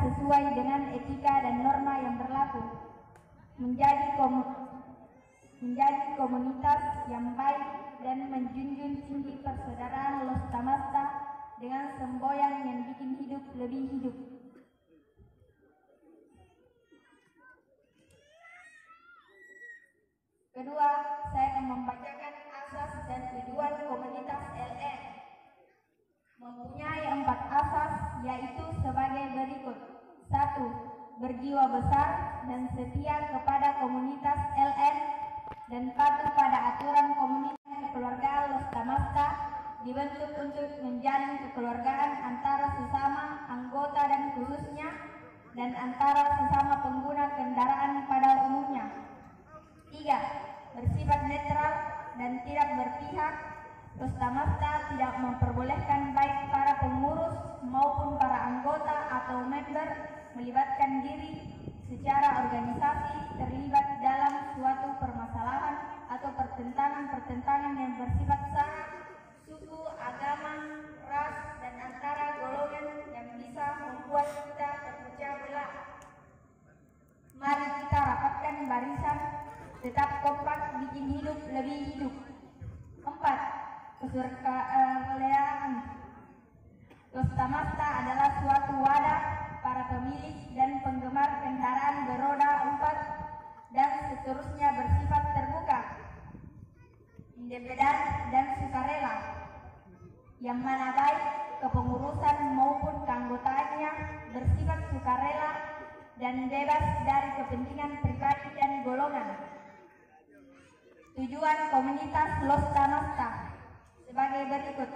sesuai dengan etika dan norma yang berlaku, menjadi komunitas yang baik dan menjunjung tinggi persaudaraan Los Tamasta dengan semboyan yang bikin hidup lebih hidup. Kedua, saya akan membacakan asas dan tujuan komunitas LN. Mempunyai 4 asas, yaitu sebagai berikut. 1. Berjiwa besar dan setia kepada komunitas LN dan patuh pada aturan komunitas kekeluargaan Los Tamasta, dibentuk untuk menjalin kekeluargaan antara sesama anggota dan khususnya dan antara sesama pengguna kendaraan pada umumnya. 3. Bersifat netral dan tidak berpihak. Los Tamasta tidak memperbolehkan baik para pengurus maupun para anggota atau member melibatkan diri secara organisasi terlibat dalam suatu permasalahan atau pertentangan yang bersifat sara, suku, agama, ras, dan antara golongan yang bisa membuat kita terpecah belah. Mari kita rapatkan barisan, tetap kompak, bikin hidup lebih hidup. 4. Kesukarelawan. Los Tamasta adalah suatu wadah para pemilik dan penggemar kendaraan beroda 4 dan seterusnya bersifat terbuka, independen dan sukarela, yang mana baik kepengurusan maupun keanggotaannya bersifat sukarela dan bebas dari kepentingan pribadi dan golongan. Tujuan komunitas Los Tamasta sebagai berikut.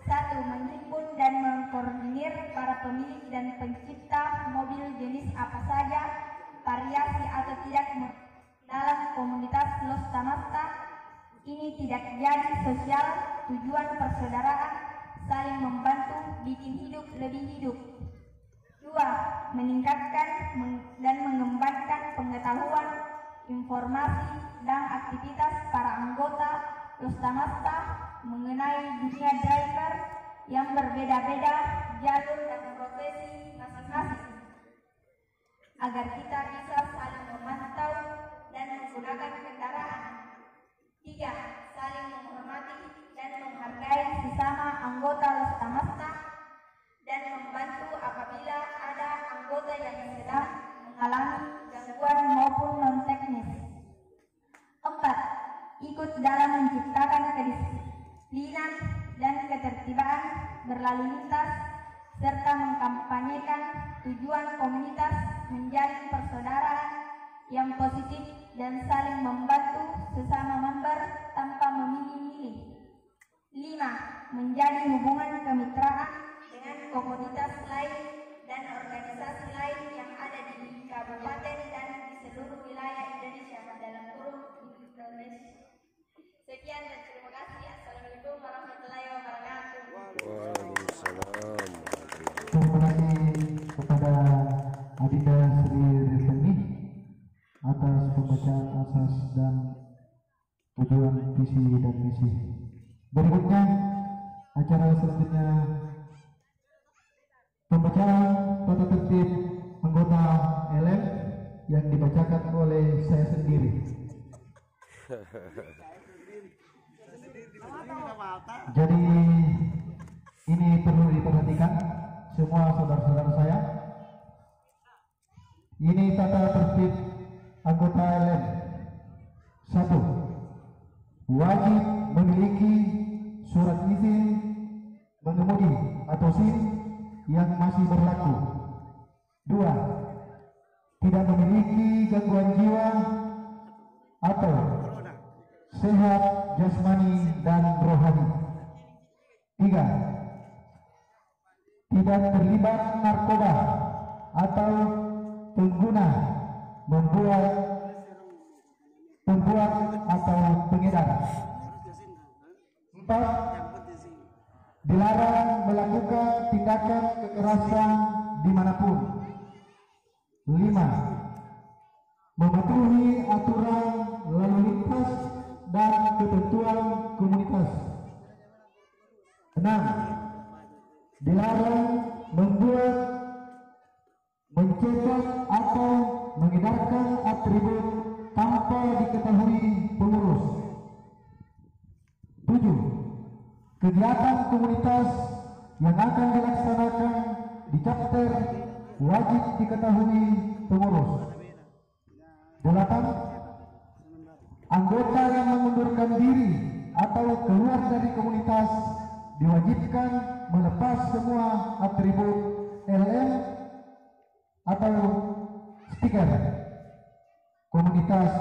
1. Menghimpun dan mengkoordinir para pemilik dan pencipta mobil jenis apa saja, variasi atau tidak dalam komunitas Los Tamasta. Ini tidak jadi sosial, tujuan persaudaraan, saling membantu, bikin hidup lebih hidup. 2. Meningkatkan dan mengembangkan pengetahuan, informasi, dan aktivitas para anggota Los Tamasta mengenai dunia driver yang berbeda-beda, jalur dan profesi masing-masing, agar kita bisa saling memantau dan menggunakan kendaraan. 3. Saling menghormati dan menghargai sesama anggota Los Tamasta dan membantu apabila ada anggota yang sedang mengalami gangguan maupun non-teknis. 4. Ikut dalam menciptakan kedisiplinan dan ketertiban berlalu lintas serta mengkampanyekan tujuan komunitas menjalin persaudaraan yang positif dan saling membantu sesama member tanpa memilih-milih. 5. Menjadi hubungan kemitraan dengan komunitas lain dan organisasi lain yang ada di kabupaten dan di seluruh wilayah Indonesia dalam kurung Indonesia. Sekian dan terima kasih. Assalamualaikum warahmatullahi wabarakatuh. Waalaikumsalam. Terima kasih kepada Adinda Sri Rifani atas pembacaan asas dan tujuan visi dan misi. Berikutnya acara selanjutnya pembacaan tata tertib anggota LM yang dibacakan oleh saya sendiri. Jadi ini perlu diperhatikan semua saudara-saudara saya. Ini tata tertib anggota LM. 1. Wajib memiliki surat izin mengemudi atau SIM yang masih berlaku. 2. Tidak memiliki gangguan jiwa atau sehat jasmani dan rohani. 3. Tidak terlibat narkoba atau pengguna, membuat atau pengedar. 4. Dilarang melakukan tindakan kekerasan dimanapun. 5. Mematuhi aturan lalu lintas dan ketentuan komunitas. 6. Dilarang membuat mencetak atau mengedarkan atribut tanpa diketahui pengurus. 7. Kegiatan komunitas yang akan dilaksanakan di chapter wajib diketahui pengurus. 8. Anggota yang mengundurkan diri atau keluar dari komunitas diwajibkan melepas semua atribut LM atau stiker komunitas.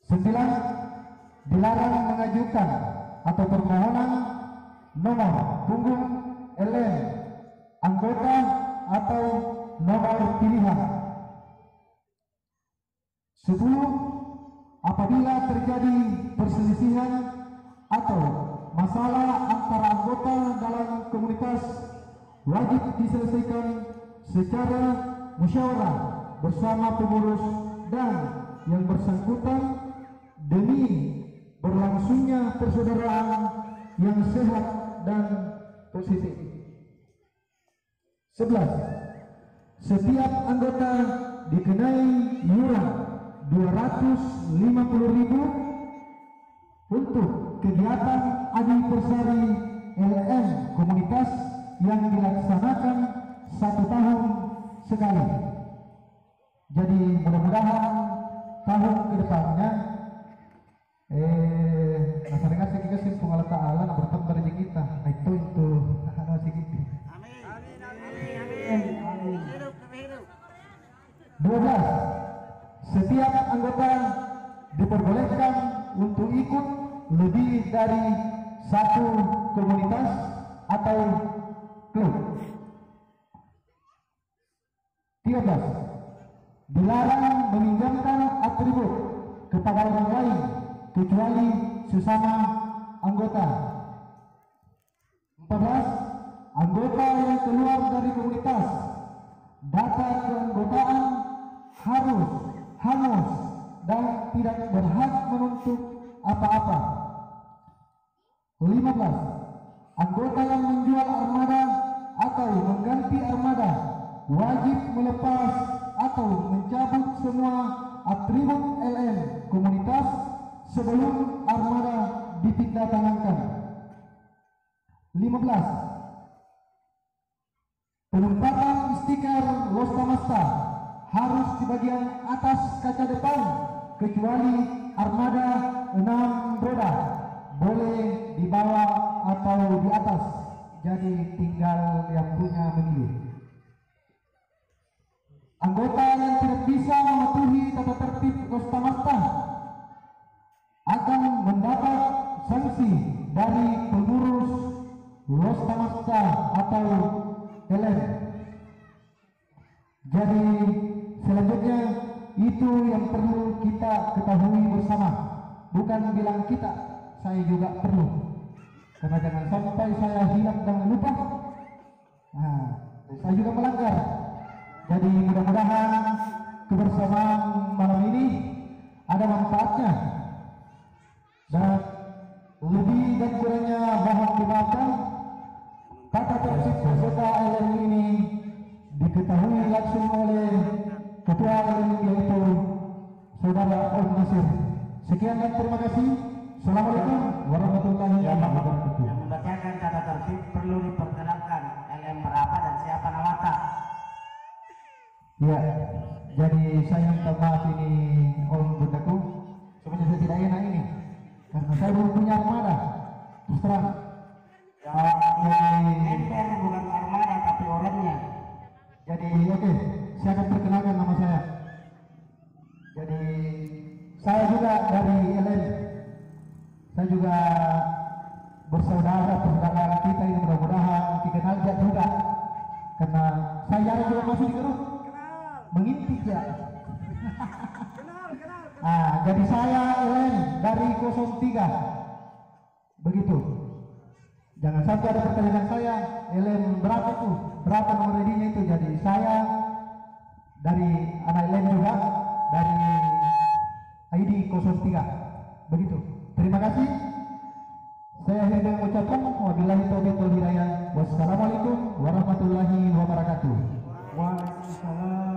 9. Dilarang mengajukan atau permohonan nomor punggung LM anggota atau nomor pilihan. 10. Apabila terjadi perselisihan atau masalah antara anggota dalam komunitas, wajib diselesaikan secara musyawarah bersama pengurus dan yang bersangkutan demi berlangsungnya persaudaraan yang sehat dan positif. 11. Setiap anggota dikenai iuran 250.000 untuk kegiatan adipersari LM komunitas yang dilaksanakan 1 tahun sekali. Jadi mudah-mudahan tahun kedepannya masyarakat sedikit simpung Allah Ta'ala bertambah rezeki kita. Nah itu sedikit. Amin. 12. Setiap anggota diperbolehkan untuk ikut lebih dari 1 komunitas atau klub. 13. Dilarang meminjamkan atribut kepada orang lain kecuali sesama anggota. 14. Anggota yang keluar dari komunitas, data keanggotaan harus hangus dan tidak berhak menuntut apa-apa. 15. Anggota yang menjual armada atau mengganti armada wajib melepas atau mencabut semua atribut LM komunitas sebelum armada dipindahtangankan. 15. Penempatan stiker Los Tamasta harus di bagian atas kaca depan kecuali armada 6 roda, boleh di bawah atau di atas, jadi tinggal yang punya memilih. Anggota yang tidak bisa mematuhi tata tertib Los Tamasta akan mendapat sanksi dari pengurus Los Tamasta atau LM. Jadi selanjutnya itu yang perlu kita ketahui bersama, bukan bilang kita, saya juga perlu, karena jangan sampai saya hilang dan lupa, saya juga melanggar. Jadi mudah-mudahan kebersamaan malam ini ada manfaatnya, dan lebih dan kurangnya mohon dimaafkan. Tata tertib peserta LM ini diketahui langsung oleh Ketua LM yaitu Saudara Om Nasir. Sekian dan terima kasih. Assalamualaikum warahmatullahi wabarakatuh. Yang membacakan tata tertib perlu diperkenalkan LM berapa dan siapa nawata. Ya, jadi saya minta maaf ini Om Bundaku, sebenarnya saya tidak enak ini karena saya belum punya armada. Terus terang. Ember bukan armada tapi orangnya. Jadi oke, saya akan perkenalkan nama saya. Jadi saya juga dari LM. Saya juga bersaudara persaudaraan kita ini, mudah-mudahan dikenal dia juga. Karena saya jarang juga masuk di grup. Mengintip ya. Jadi saya LM dari 03. Begitu. Jangan sampai ada pertanyaan saya, LM berapa tuh? Berapa nomor ID-nya itu? Jadi saya dari anak LM juga, dari ID 03. Begitu. Terima kasih. Saya hendak mengucapkan wabillahi taufiq wal hidayah. Wassalamualaikum warahmatullahi wabarakatuh. warahmatullahi wabarakatuh. Waalaikumsalam